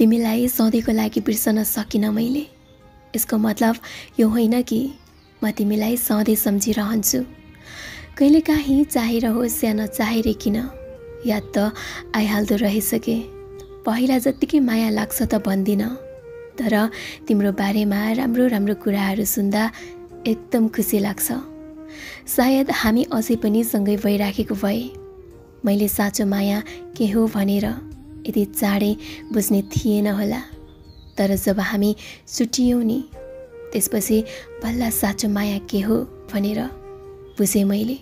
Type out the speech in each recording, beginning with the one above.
तिमीलाई सधैँको लागि बिर्सन सकिनँ मैले। यसको मतलब यो होइन कि म तिमीलाई सधैँ सम्झिरहन्छु। कहिलेकाहीँ चाहेर होस् या नचाहेर किन याद त आइहाल्दो रहेछ के। पहिला जत्तिकै माया लाग्छ त भन्दिनँ, तर तिम्रो बारेमा राम्रो राम्रो कुराहरू सुन्दा एकदम खुसी लाग्छ। सायद हामी अझै पनि सँगै भइराखेको भए मैले साँचो माया के हो भनेर यति चाँडै बुझ्ने थिएन होला। तर जब हामी छुट्टियौँ नि, त्यसपछि बल्ल साँचो माया के हो भनेर बुझेँ मैले।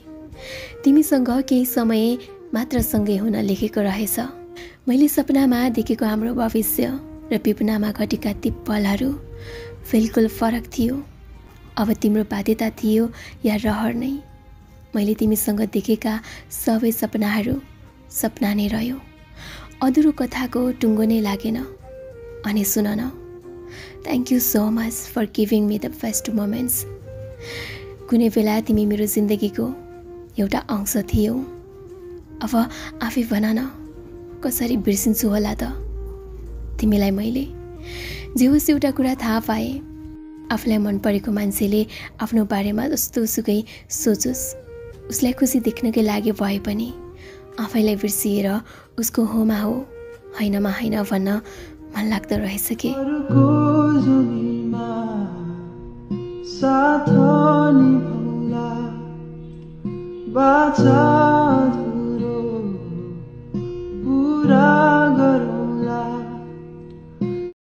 तिमीसँग केही समय मात्र सँगै हुन लेखेको रहेछ। मैले सपनामा देखेको हाम्रो भविष्य र विपनामा घटेका ती पलहरू बिल्कुल फरक थियो। अब तिम्रो बाध्यता थियो या रहर नै, मैले तिमीसँग देखेका सबै सपनाहरू सपना नै रह्यो। अधुरो कथाको टुङ्गो नै लागेन। अनि सुन न, thank you so much for giving me the best moments. कुनै बेला तिमी मेरो जिन्दगीको एउटा अंश थियौ। अब आफै भन न, कसरी बिर्सिन्छु होला त तिमीलाई मैले। जे होस् एउटा कुरा थाहा पाएँ, आफूलाई मन परेको मान्छेले आफ्नो बारेमा जस्तो सुकै सोचोस्, उसलाई खुसी देख्नकै लागि भए पनि आफैलाई बिर्सिएर उसको होमा हो हैनमा हैन भन्न मन लाग्दो रहेछ के। साथ निभाउला बाचा